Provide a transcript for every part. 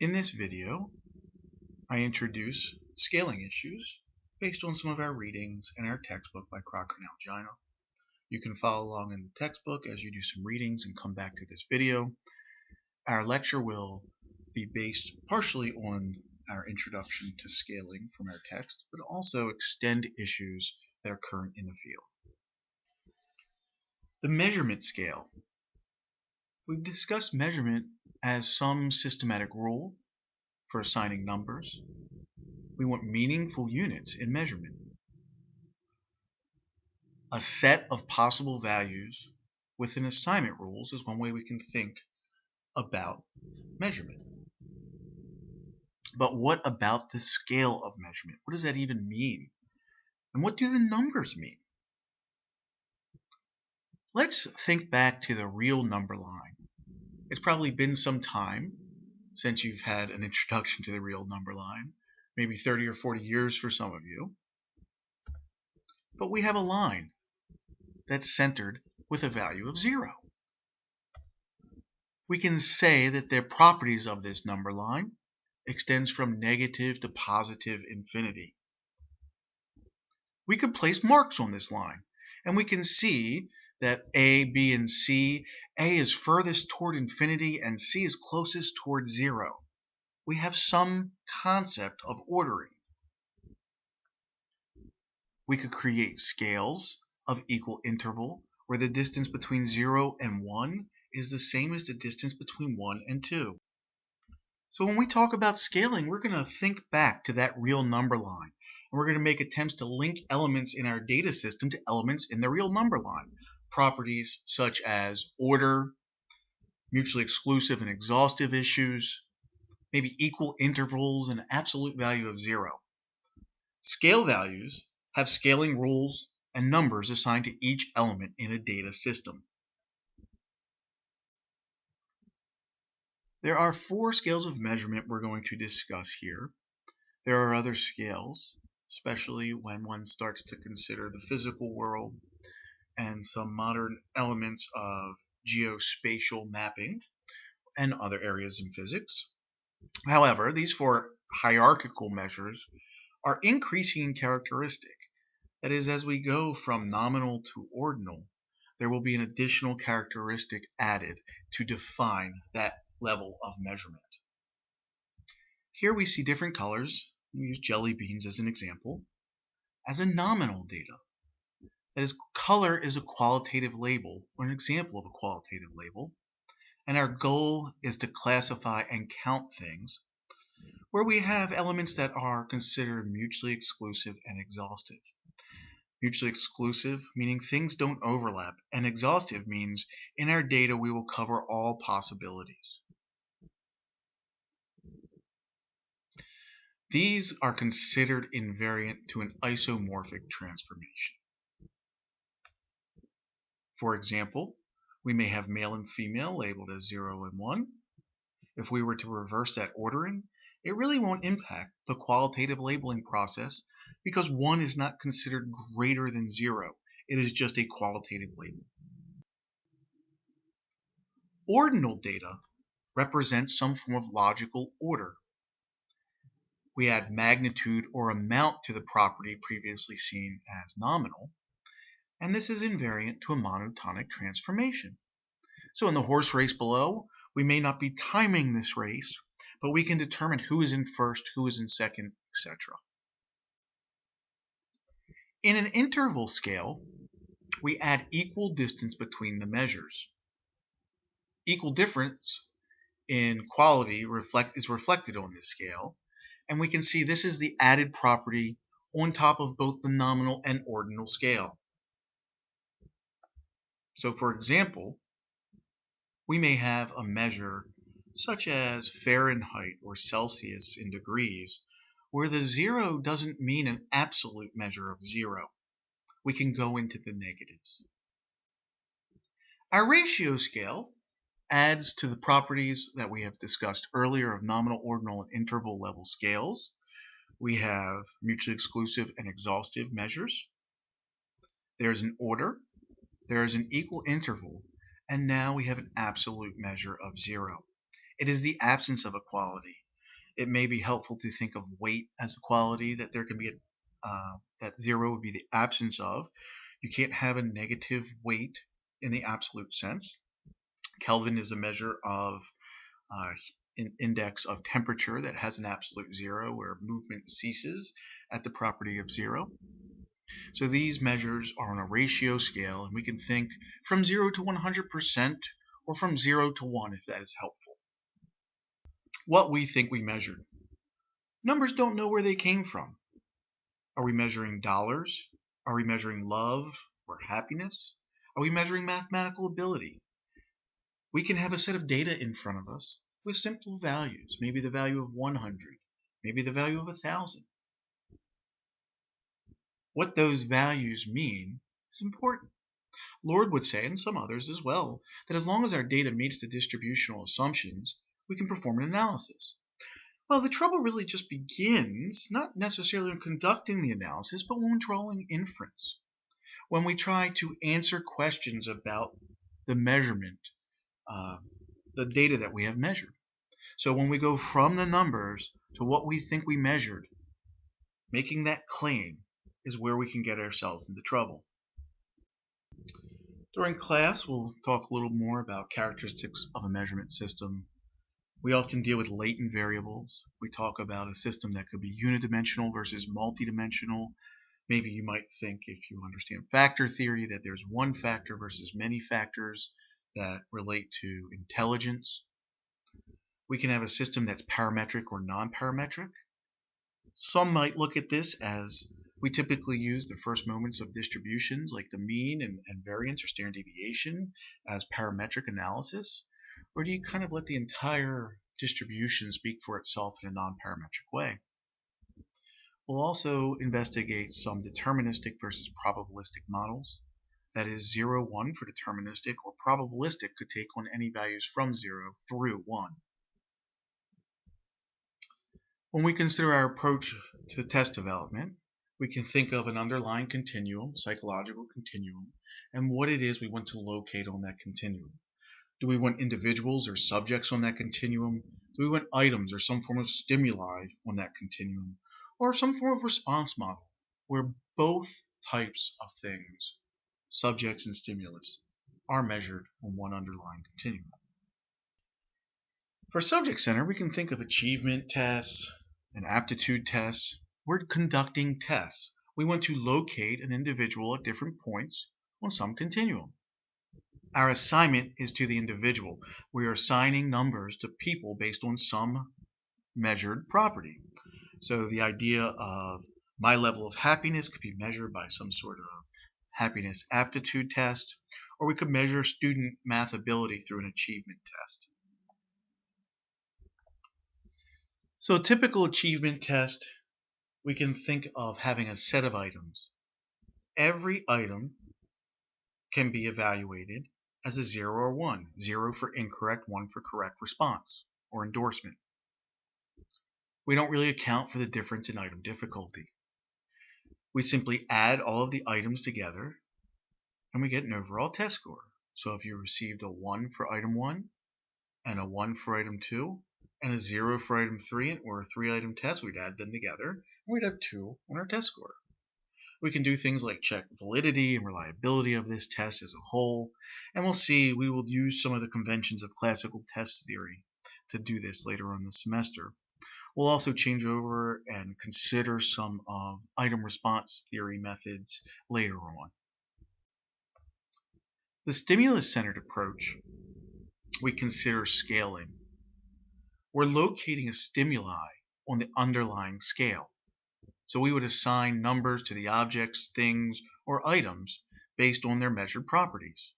In this video, I introduce scaling issues based on some of our readings in our textbook by Crocker and Algina. You can follow along in the textbook as you do some readings and come back to this video. Our lecture will be based partially on our introduction to scaling from our text, but also extend issues that are current in the field. The measurement scale. We've discussed measurement as some systematic rule for assigning numbers. We want meaningful units in measurement. A set of possible values within assignment rules is one way we can think about measurement. But what about the scale of measurement? What does that even mean? And what do the numbers mean? Let's think back to the real number line. It's probably been some time since you've had an introduction to the real number line, maybe 30 or 40 years for some of you. But we have a line that's centered with a value of 0. We can say that the properties of this number line extends from negative to positive infinity. We could place marks on this line, and we can see that A, B, and C, A is furthest toward infinity and C is closest toward 0. We have some concept of ordering. We could create scales of equal interval where the distance between 0 and 1 is the same as the distance between 1 and 2. So when we talk about scaling, we're going to think back to that real number line. And we're going to make attempts to link elements in our data system to elements in the real number line. Properties such as order, mutually exclusive and exhaustive issues, maybe equal intervals, and absolute value of 0. Scale values have scaling rules and numbers assigned to each element in a data system. There are 4 scales of measurement we're going to discuss here. There are other scales, especially when one starts to consider the physical world and some modern elements of geospatial mapping and other areas in physics. However, these 4 hierarchical measures are increasing in characteristic. That is, as we go from nominal to ordinal, there will be an additional characteristic added to define that level of measurement. Here we see different colors. We use jelly beans as an example, as a nominal data. That is, color is a qualitative label, or an example of a qualitative label, and our goal is to classify and count things where we have elements that are considered mutually exclusive and exhaustive. Mutually exclusive meaning things don't overlap, and exhaustive means in our data we will cover all possibilities. These are considered invariant to an isomorphic transformation. For example, we may have male and female labeled as 0 and 1. If we were to reverse that ordering, it really won't impact the qualitative labeling process because 1 is not considered greater than 0. It is just a qualitative label. Ordinal data represents some form of logical order. We add magnitude or amount to the property previously seen as nominal, and this is invariant to a monotonic transformation. So in the horse race below, we may not be timing this race, but we can determine who is in first, who is in second, etc. In an interval scale, we add equal distance between the measures. Equal difference in quality is reflected on this scale, and we can see this is the added property on top of both the nominal and ordinal scale. So for example, we may have a measure such as Fahrenheit or Celsius in degrees, where the 0 doesn't mean an absolute measure of 0. We can go into the negatives. Our ratio scale adds to the properties that we have discussed earlier of nominal, ordinal, and interval level scales. We have mutually exclusive and exhaustive measures. There's an order. There is an equal interval. And now we have an absolute measure of 0. It is the absence of equality. It may be helpful to think of weight as a quality that there can be that 0 would be the absence of. You can't have a negative weight in the absolute sense. Kelvin is a measure of an index of temperature that has an absolute 0 where movement ceases at the property of 0. So these measures are on a ratio scale, and we can think from 0 to 100% or from 0 to 1 if that is helpful. What we think we measured. Numbers don't know where they came from. Are we measuring dollars? Are we measuring love or happiness? Are we measuring mathematical ability? We can have a set of data in front of us with simple values, maybe the value of 100, maybe the value of 1,000. What those values mean is important. Lord would say, and some others as well, that as long as our data meets the distributional assumptions, we can perform an analysis. Well, the trouble really just begins, not necessarily in conducting the analysis, but when drawing inference. When we try to answer questions about the measurement, the data that we have measured. So when we go from the numbers to what we think we measured, making that claim is where we can get ourselves into trouble. During class, we'll talk a little more about characteristics of a measurement system. We often deal with latent variables. We talk about a system that could be unidimensional versus multidimensional. Maybe you might think, if you understand factor theory, that there's one factor versus many factors that relate to intelligence. We can have a system that's parametric or non-parametric. Some might look at this as we typically use the first moments of distributions like the mean and variance or standard deviation as parametric analysis, or do you kind of let the entire distribution speak for itself in a non-parametric way? We'll also investigate some deterministic versus probabilistic models. That is 0, 1 for deterministic, or probabilistic could take on any values from 0 through 1. When we consider our approach to test development, we can think of an underlying continuum, psychological continuum, and what it is we want to locate on that continuum. Do we want individuals or subjects on that continuum? Do we want items or some form of stimuli on that continuum? Or some form of response model where both types of things, subjects and stimulus, are measured on one underlying continuum? For subject center, we can think of achievement tests and aptitude tests. We're conducting tests. We want to locate an individual at different points on some continuum. Our assignment is to the individual. We are assigning numbers to people based on some measured property. So the idea of my level of happiness could be measured by some sort of happiness aptitude test, or we could measure student math ability through an achievement test. So a typical achievement test, we can think of having a set of items. Every item can be evaluated as a 0 or 1, 0 for incorrect, 1 for correct response or endorsement. We don't really account for the difference in item difficulty. We simply add all of the items together and we get an overall test score. So if you received a 1 for item 1 and a 1 for item 2 and a 0 for item 3 or a 3-item test, we'd add them together and we'd have 2 on our test score. We can do things like check validity and reliability of this test as a whole, and we'll see we will use some of the conventions of classical test theory to do this later on in the semester. We'll also change over and consider some item response theory methods later on. The stimulus-centered approach, we consider scaling. We're locating a stimuli on the underlying scale. So we would assign numbers to the objects, things, or items based on their measured properties.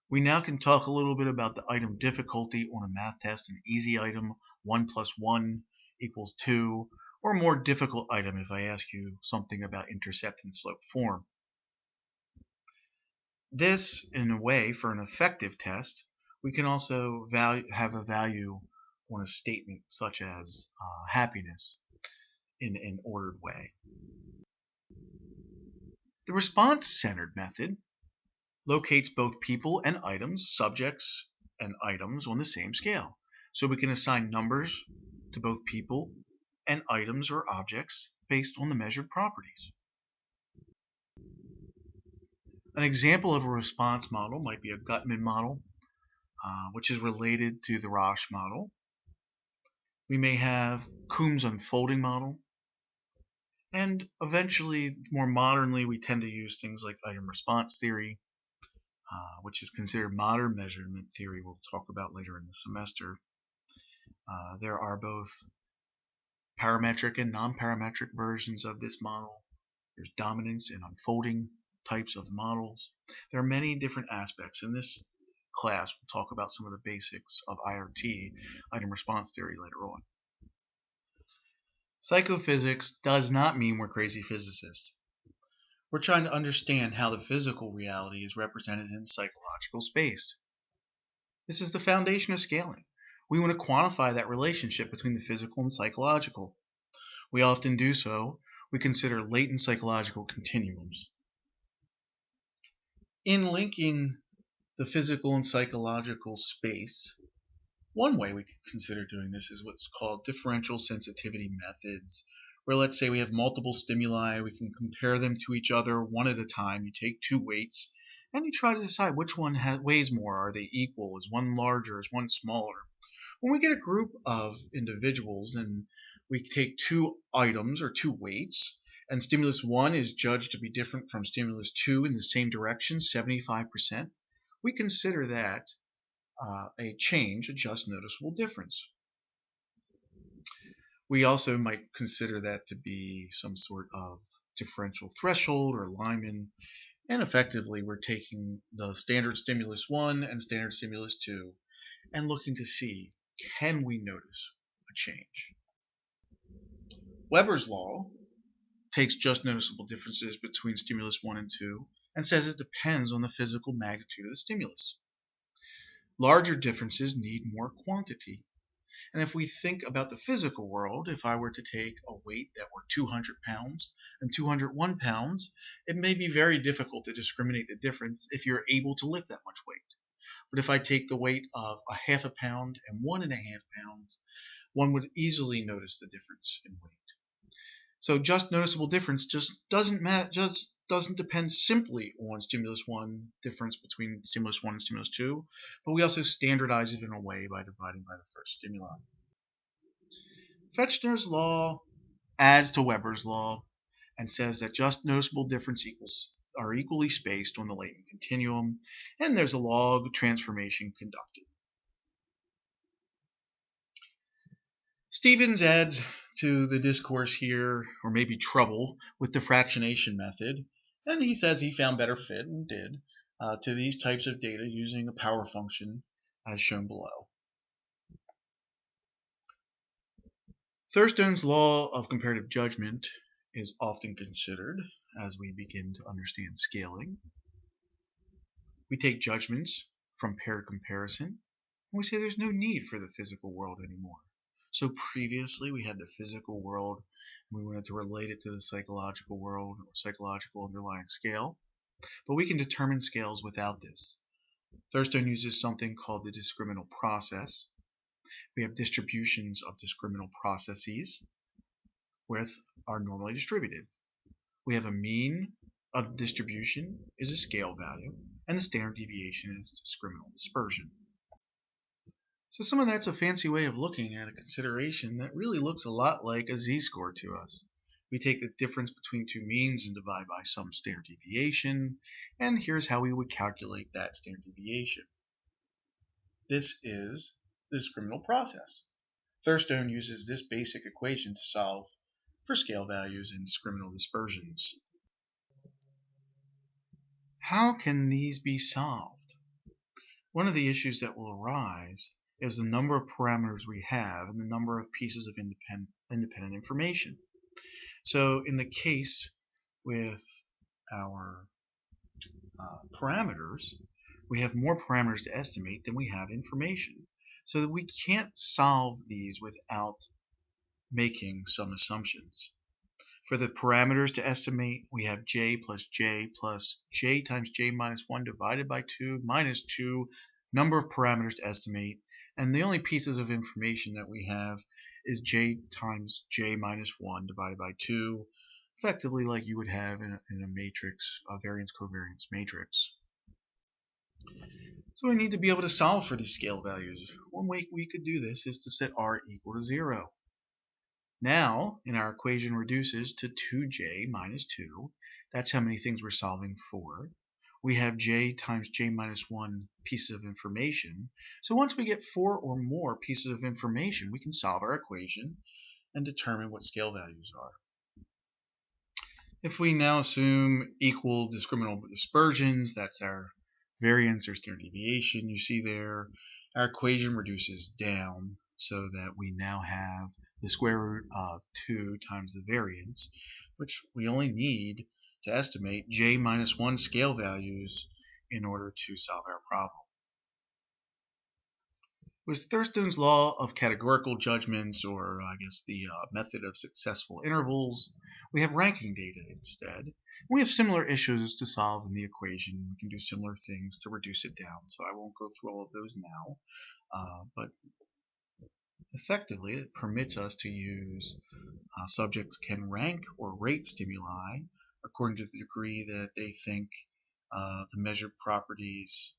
We now can talk a little bit about the item difficulty on a math test, an easy item, 1 plus 1 equals 2, or a more difficult item if I ask you something about intercept and slope form. This, in a way, for an effective test, we can also have a value on a statement such as happiness in an ordered way. The response-centered method locates both people and items, subjects and items on the same scale. So we can assign numbers to both people and items or objects based on the measured properties. An example of a response model might be a Gutman model, which is related to the Roche model. We may have Coombs' unfolding model, and eventually, more modernly, we tend to use things like item response theory, which is considered modern measurement theory we'll talk about later in the semester. There are both parametric and non-parametric versions of this model. There's dominance and unfolding types of models. There are many different aspects. In this class, we'll talk about some of the basics of IRT, item response theory, later on. Psychophysics does not mean we're crazy physicists. We're trying to understand how the physical reality is represented in psychological space. This is the foundation of scaling. We want to quantify that relationship between the physical and psychological. We often do so. We consider latent psychological continuums. In linking the physical and psychological space, one way we could consider doing this is what's called differential sensitivity methods, where let's say we have multiple stimuli, we can compare them to each other one at a time. You take two weights and you try to decide which one weighs more. Are they equal? Is one larger? Is one smaller? When we get a group of individuals and we take two items or two weights, and stimulus 1 is judged to be different from stimulus 2 in the same direction, 75%, we consider that a change, a just noticeable difference. We also might consider that to be some sort of differential threshold or Lyman, and effectively we're taking the standard stimulus 1 and standard stimulus 2 and looking to see, can we notice a change? Weber's law takes just noticeable differences between stimulus 1 and 2 and says it depends on the physical magnitude of the stimulus. Larger differences need more quantity. And if we think about the physical world, if I were to take a weight that were 200 pounds and 201 pounds, it may be very difficult to discriminate the difference if you're able to lift that much weight. But if I take the weight of a half a pound and 1.5 pounds, one would easily notice the difference in weight. So just noticeable difference just doesn't depend simply on stimulus 1 difference between stimulus 1 and stimulus 2, but we also standardize it in a way by dividing by the first stimuli. Fechner's law adds to Weber's law and says that just noticeable difference are equally spaced on the latent continuum, and there's a log transformation conducted. Stevens adds to the discourse here, or maybe trouble, with the fractionation method, and he says he found better fit, and did, to these types of data using a power function as shown below. Thurstone's law of comparative judgment is often considered as we begin to understand scaling. We take judgments from paired comparison, and we say there's no need for the physical world anymore. So previously we had the physical world, and we wanted to relate it to the psychological world or psychological underlying scale, but we can determine scales without this. Thurstone uses something called the discriminal process. We have distributions of discriminal processes with are normally distributed. We have a mean of distribution is a scale value, and the standard deviation is discriminal dispersion. So some of that's a fancy way of looking at a consideration that really looks a lot like a z-score to us. We take the difference between two means and divide by some standard deviation, and here's how we would calculate that standard deviation. This is the discriminal process. Thurstone uses this basic equation to solve for scale values and discriminal dispersions. How can these be solved? One of the issues that will arise is the number of parameters we have and the number of pieces of independent information. So in the case with our parameters, we have more parameters to estimate than we have information. So that we can't solve these without making some assumptions. For the parameters to estimate, we have j plus j times j minus 1 divided by 2 minus 2 number of parameters to estimate, And the only pieces of information that we have is j times j minus 1 divided by 2, effectively like you would have in a matrix, a variance covariance matrix. So we need to be able to solve for these scale values. One way we could do this is to set r equal to 0. Now, in our equation reduces to 2j minus 2. That's how many things we're solving for. We have j times j minus 1 pieces of information. So once we get 4 or more pieces of information, we can solve our equation and determine what scale values are. If we now assume equal discriminant dispersions, that's our variance or standard deviation you see there, our equation reduces down so that we now have the square root of 2 times the variance, which we only need to estimate j minus 1 scale values in order to solve our problem. With Thurston's law of categorical judgments, or I guess the method of successful intervals, we have ranking data instead. We have similar issues to solve in the equation. We can do similar things to reduce it down, so I won't go through all of those now. But effectively, it permits us to use subjects can rank or rate stimuli according to the degree that they think the measured properties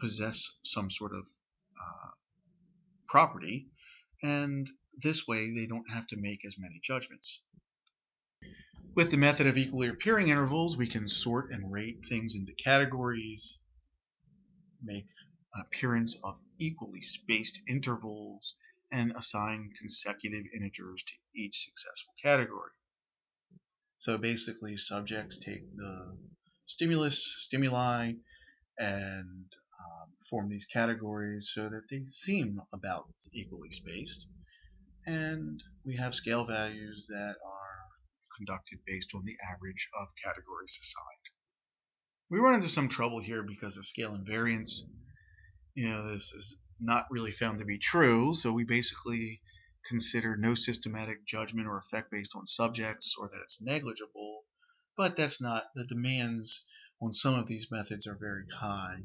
possess some sort of property, and this way they don't have to make as many judgments. With the method of equally appearing intervals, we can sort and rate things into categories, make an appearance of equally spaced intervals, and assign consecutive integers to each successful category. So basically, subjects take the stimuli, and form these categories so that they seem about equally spaced. And we have scale values that are conducted based on the average of categories assigned. We run into some trouble here because of scale invariance. This is not really found to be true, so we basically consider no systematic judgment or effect based on subjects, or that it's negligible, but that's not, the demands on some of these methods are very high.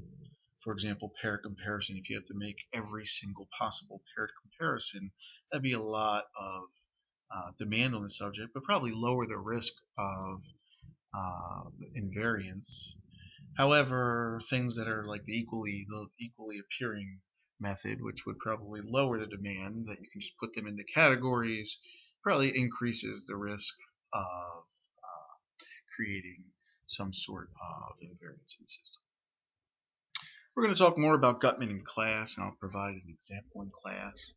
For example, paired comparison, if you have to make every single possible paired comparison, that'd be a lot of demand on the subject, but probably lower the risk of invariance. However, things that are like the equally appearing method, which would probably lower the demand, that you can just put them into categories, probably increases the risk of creating some sort of invariance in the system. We're going to talk more about Gutmann in class, and I'll provide an example in class.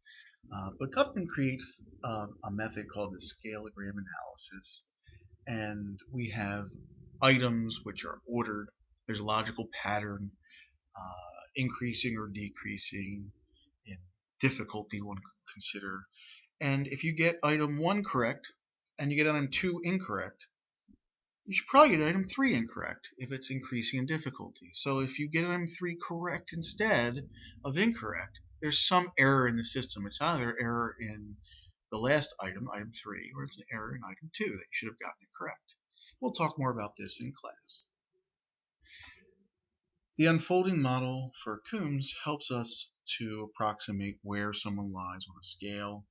But Gutmann creates a method called the scalegram analysis, and we have items which are ordered. There's a logical pattern, increasing or decreasing in difficulty, one could consider. And if you get item 1 correct and you get item 2 incorrect, you should probably get item 3 incorrect if it's increasing in difficulty. So if you get item 3 correct instead of incorrect, there's some error in the system. It's either error in the last item, item 3, or it's an error in item 2 that you should have gotten it correct. We'll talk more about this in class. The unfolding model for Coombs helps us to approximate where someone lies on a scale.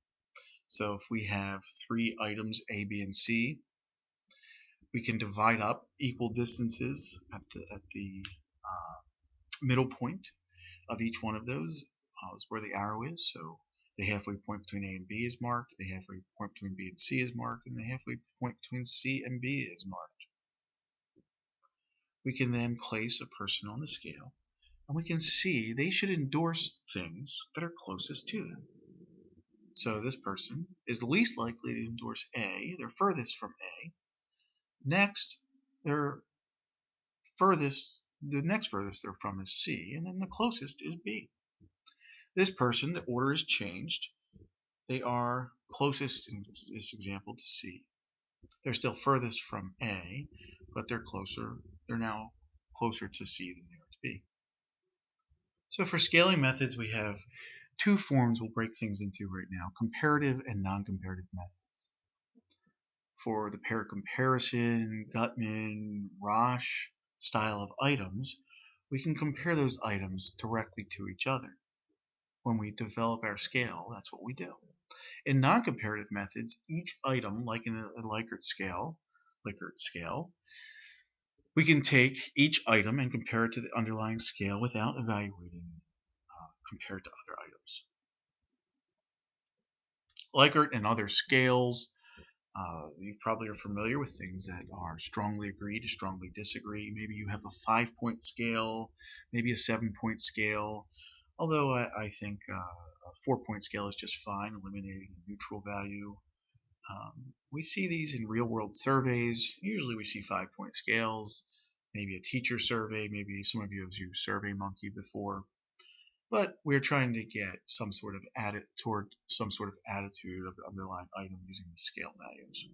So if we have 3 items A, B, and C, we can divide up equal distances at the middle point of each one of those is where the arrow is. So the halfway point between A and B is marked, the halfway point between B and C is marked, and the halfway point between C and B is marked. We can then place a person on the scale, and we can see they should endorse things that are closest to them. So this person is the least likely to endorse A, they're furthest from A. Next, the next furthest they're from is C, and then the closest is B. This person, the order is changed. They are closest in this example to C. They're still furthest from A, but they're now closer to C than they are to B. So for scaling methods, we have 2 forms we'll break things into right now: comparative and non-comparative methods. For the pair comparison, Gutmann, Roche style of items, we can compare those items directly to each other. When we develop our scale, that's what we do. In non-comparative methods, each item, like in a Likert scale, we can take each item and compare it to the underlying scale without evaluating compared to other items. Likert and other scales, you probably are familiar with things that are strongly agree to strongly disagree. Maybe you have a 5-point scale, maybe a 7-point scale. Although I think a 4-point scale is just fine, eliminating a neutral value. We see these in real world surveys. Usually we see 5-point scales, maybe a teacher survey, maybe some of you have used SurveyMonkey before. But we're trying to get some sort of attitude of the underlying item using the scale values.